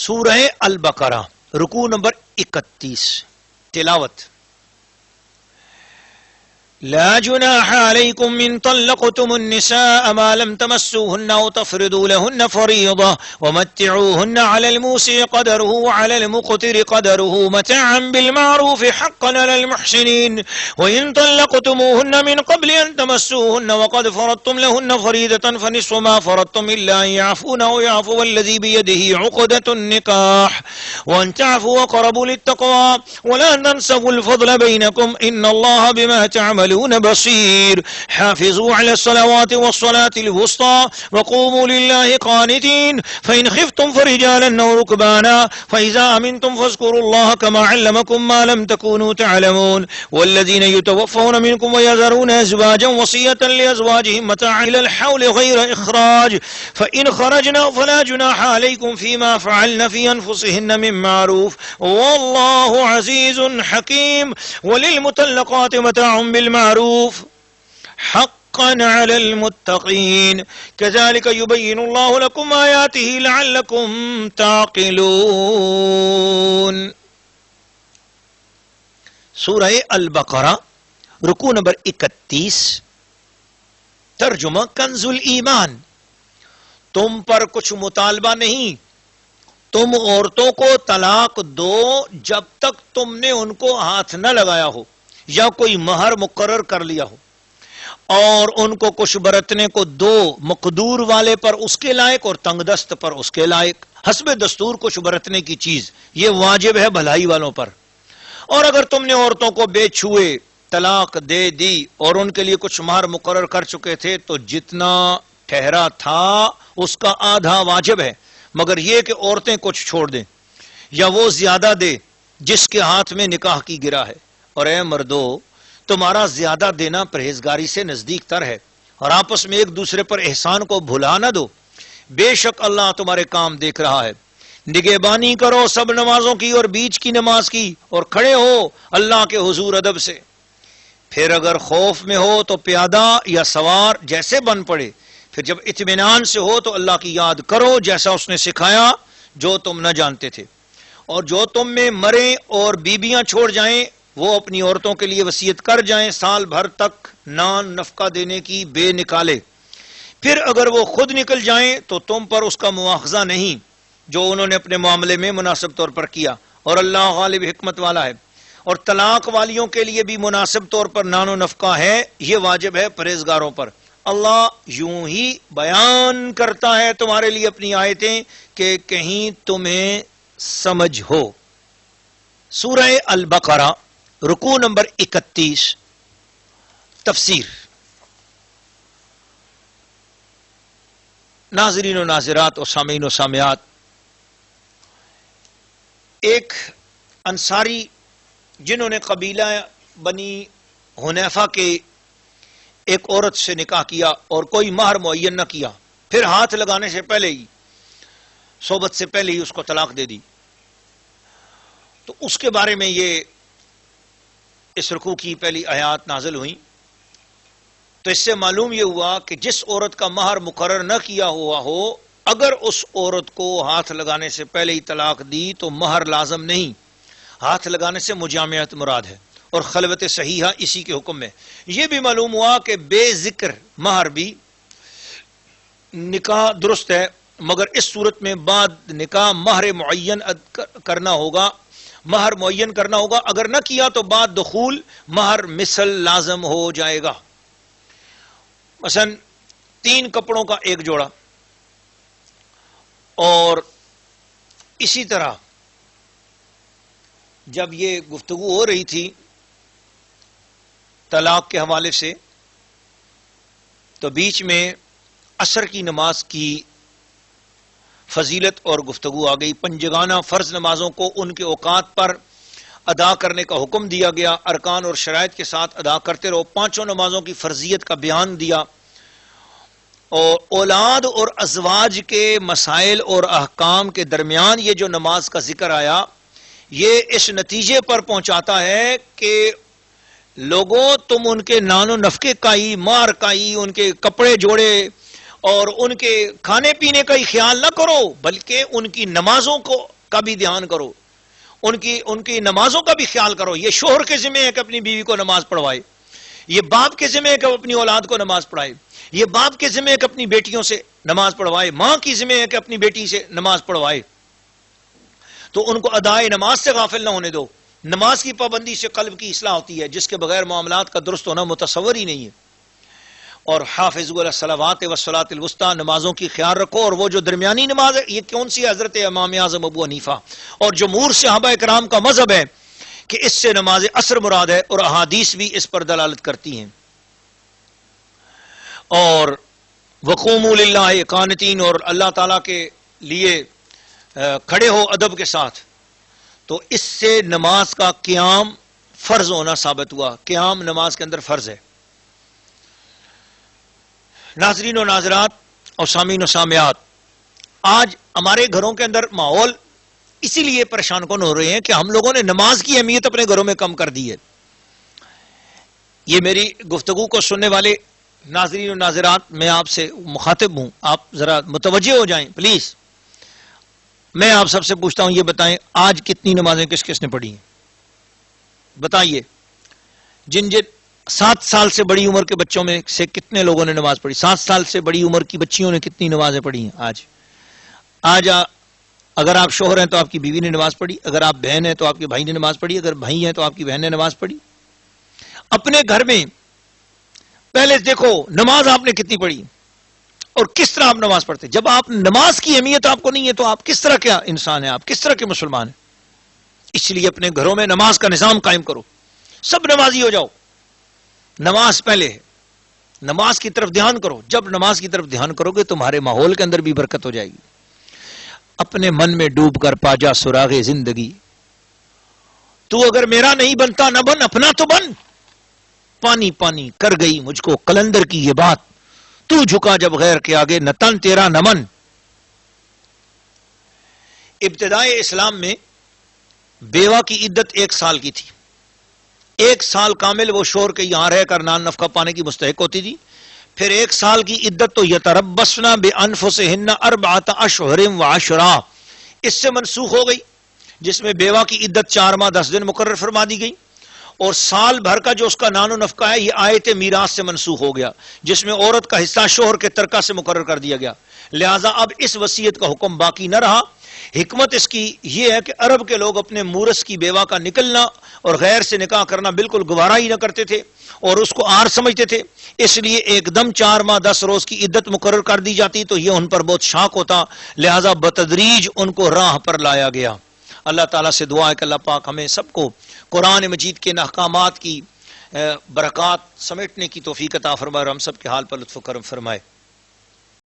سورہ البقرہ رکوع نمبر 31 تلاوت لا جناح عليكم من طلقتم النساء ما لم تمسوهن أو تفرضوا لهن فريضة ومتعوهن على الموسع قدره وعلى المقتر قدره متاعا بالمعروف حقا على المحسنين وإن طلقتموهن من قبل أن تمسوهن وقد فرضتم لهن فريضة فنصف ما فرضتم إلا أن يعفون أو يعفو الذي بيده عقدة النكاح وأن تعفوا أقرب للتقوى ولا تنسوا الفضل بينكم إن الله بما تعملون بصير حافظوا على الصلوات والصلاة الوسطى وقوموا لله قانتين فإن خفتم فرجالا أو ركبانا فإذا أمنتم فاذكروا الله كما علمكم ما لم تكونوا تعلمون والذين يتوفون منكم ويذرون أزواجا وصية لأزواجهم متاعا إلى الحول غير إخراج فإن خرجنا فلا جناح عليكم فيما فعلن في أنفسهن من معروف والله عزيز حكيم وللمطلقات متاع بالمعروف حقا على المتقين كذلك يبين الله لكم آياته لعلكم تعقلون سورہ البقرہ رکوع نمبر 31 ترجمہ کنز الایمان تم پر کچھ مطالبہ نہیں تم عورتوں کو طلاق دو جب تک تم نے ان کو ہاتھ نہ لگایا ہو یا کوئی مہر مقرر کر لیا ہو اور ان کو کچھ برتنے کو دو مقدور والے پر اس کے لائق اور تنگ دست پر اس کے لائق حسب دستور کچھ برتنے کی چیز یہ واجب ہے بھلائی والوں پر اور اگر تم نے عورتوں کو بے چھوئے طلاق دے دی اور ان کے لیے کچھ مہر مقرر کر چکے تھے تو جتنا ٹھہرا تھا اس کا آدھا واجب ہے مگر یہ کہ عورتیں کچھ چھوڑ دیں یا وہ زیادہ دے جس کے ہاتھ میں نکاح کی گرا ہے اور اے مردو تمہارا زیادہ دینا پرہیزگاری سے نزدیک تر ہے اور آپس میں ایک دوسرے پر احسان کو بھلا نہ دو بے شک اللہ تمہارے کام دیکھ رہا ہے نگہبانی کرو سب نمازوں کی اور بیچ کی نماز کی اور کھڑے ہو اللہ کے حضور ادب سے پھر اگر خوف میں ہو تو پیادہ یا سوار جیسے بن پڑے پھر جب اطمینان سے ہو تو اللہ کی یاد کرو جیسا اس نے سکھایا جو تم نہ جانتے تھے اور جو تم میں مریں اور بیبیاں چھوڑ جائیں وہ اپنی عورتوں کے لیے وصیت کر جائیں سال بھر تک نان نفقہ دینے کی بے نکالے پھر اگر وہ خود نکل جائیں تو تم پر اس کا مواخذہ نہیں جو انہوں نے اپنے معاملے میں مناسب طور پر کیا اور اللہ غالب حکمت والا ہے اور طلاق والیوں کے لیے بھی مناسب طور پر نان و نفقہ ہے یہ واجب ہے پرہیزگاروں پر اللہ یوں ہی بیان کرتا ہے تمہارے لیے اپنی آیتیں کہ کہیں تمہیں سمجھ ہو سورہ البقرہ رکوع نمبر 31 تفسیر ناظرین و ناظرات اور سامعین و سامعات ایک انصاری جنہوں نے قبیلہ بنی حنیفہ کے ایک عورت سے نکاح کیا اور کوئی مہر معین نہ کیا پھر ہاتھ لگانے سے پہلے ہی صحبت سے پہلے ہی اس کو طلاق دے دی تو اس کے بارے میں یہ اس رکوع کی پہلی آیات نازل ہوئی تو اس سے معلوم یہ ہوا کہ جس عورت کا مہر مقرر نہ کیا ہوا ہو اگر اس عورت کو ہاتھ لگانے سے پہلے ہی طلاق دی تو مہر لازم نہیں ہاتھ لگانے سے مجامعت مراد ہے اور خلوت صحیحہ اسی کے حکم میں یہ بھی معلوم ہوا کہ بے ذکر مہر بھی نکاح درست ہے مگر اس صورت میں بعد نکاح مہر معین کرنا ہوگا اگر نہ کیا تو بعد دخول مہر مثل لازم ہو جائے گا مثلا 3 کپڑوں کا ایک جوڑا اور اسی طرح جب یہ گفتگو ہو رہی تھی طلاق کے حوالے سے تو بیچ میں عصر کی نماز کی فضیلت اور گفتگو آ گئی پنجگانہ فرض نمازوں کو ان کے اوقات پر ادا کرنے کا حکم دیا گیا ارکان اور شرائط کے ساتھ ادا کرتے رہو 5 نمازوں کی فرضیت کا بیان دیا اور اولاد اور ازواج کے مسائل اور احکام کے درمیان یہ جو نماز کا ذکر آیا یہ اس نتیجے پر پہنچاتا ہے کہ لوگوں تم ان کے نان و نفقے کا ہی مار کا ہی ان کے کپڑے جوڑے اور ان کے کھانے پینے کا ہی خیال نہ کرو بلکہ ان کی نمازوں کا بھی دھیان کرو، ان کی نمازوں کا بھی خیال کرو۔ یہ شوہر کے ذمہ ہے کہ اپنی بیوی کو نماز پڑھوائے، یہ باپ کے ذمہ ہے کہ اپنی اولاد کو نماز پڑھائے، یہ باپ کے ذمہ ہے کہ اپنی بیٹیوں سے نماز پڑھوائے، ماں کی ذمہ ہے کہ اپنی بیٹی سے نماز پڑھوائے۔ تو ان کو ادائے نماز سے غافل نہ ہونے دو۔ نماز کی پابندی سے قلب کی اصلاح ہوتی ہے، جس کے بغیر معاملات کا درست ہونا متصور ہی نہیں ہے۔ اور حافظوا علی الصلوات والصلاۃ الوسطیٰ، نمازوں کی خیال رکھو۔ اور وہ جو درمیانی نماز ہے، یہ کون سی؟ حضرت امام اعظم ابو حنیفہ اور جمہور صحابہ کرام کا مذہب ہے کہ اس سے نماز عصر مراد ہے، اور احادیث بھی اس پر دلالت کرتی ہیں۔ اور وقوموا للہ قانتین، اور اللہ تعالیٰ کے لیے کھڑے ہو ادب کے ساتھ۔ تو اس سے نماز کا قیام فرض ہونا ثابت ہوا۔ قیام نماز کے اندر فرض ہے۔ ناظرین و ناظرات اور سامعین و سامعات، آج ہمارے گھروں کے اندر ماحول اسی لیے پریشان کن ہو رہے ہیں کہ ہم لوگوں نے نماز کی اہمیت اپنے گھروں میں کم کر دی ہے۔ یہ میری گفتگو کو سننے والے ناظرین و ناظرات، میں آپ سے مخاطب ہوں، آپ ذرا متوجہ ہو جائیں پلیز۔ میں آپ سب سے پوچھتا ہوں، یہ بتائیں آج کتنی نمازیں کس کس نے پڑھی ہیں؟ بتائیے۔ جن 7 سال سے بڑی عمر کے بچوں میں سے کتنے لوگوں نے نماز پڑھی؟ 7 سال سے بڑی عمر کی بچیوں نے کتنی نمازیں پڑھی ہیں آج اگر آپ شوہر ہیں تو آپ کی بیوی نے نماز پڑھی، اگر آپ بہن ہیں تو آپ کے بھائی نے نماز پڑھی، اگر بھائی ہیں تو آپ کی بہن نے نماز پڑھی۔ اپنے گھر میں پہلے دیکھو نماز آپ نے کتنی پڑھی اور کس طرح آپ نماز پڑھتے۔ جب آپ نماز کی اہمیت آپ کو نہیں ہے تو آپ کس طرح کیا انسان ہیں، آپ کس طرح کے مسلمان ہیں؟ اس لیے اپنے گھروں میں نماز کا نظام قائم کرو، سب نمازی ہو جاؤ۔ نماز پہلے ہے، نماز کی طرف دھیان کرو۔ جب نماز کی طرف دھیان کرو گے تمہارے ماحول کے اندر بھی برکت ہو جائے گی۔ اپنے من میں ڈوب کر پا جا سراغ زندگی، تو اگر میرا نہیں بنتا نہ بن، اپنا تو بن۔ پانی پانی کر گئی مجھ کو قلندر کی یہ بات، تو جھکا جب غیر کے آگے نہ تن تیرا نہ من۔ ابتدائے اسلام میں بیوہ کی عدت 1 سال کی تھی۔ 1 سال کامل وہ شوہر کے یہاں رہ کر نان نفقہ پانے کی مستحق ہوتی تھی۔ پھر 1 سال کی عدت تو یتربصن بانفسہن 4 اشہر وعشرا، اس سے منسوخ ہو گئی، جس میں بیوہ کی عدت 4 ماہ 10 دن مقرر فرما دی گئی۔ اور سال بھر کا جو اس کا نان و نفقہ ہے، یہ آیت میراث سے منسوخ ہو گیا، جس میں عورت کا حصہ شوہر کے ترکہ سے مقرر کر دیا گیا۔ لہذا اب اس وصیت کا حکم باقی نہ رہا۔ حکمت اس کی یہ ہے کہ عرب کے لوگ اپنے مورث کی بیوہ کا نکلنا اور غیر سے نکاح کرنا بالکل گوارا ہی نہ کرتے تھے اور اس کو عار سمجھتے تھے، اس لیے ایک دم 4 ماہ 10 روز کی عدت مقرر کر دی جاتی تو یہ ان پر بہت شاق ہوتا، لہذا بتدریج ان کو راہ پر لایا گیا۔ اللہ تعالیٰ سے دعا ہے کہ اللہ پاک ہمیں سب کو قرآن مجید کے احکامات کی برکات سمیٹنے کی توفیق عطا فرمائے اور ہم سب کے حال پر لطف و کرم فرمائے۔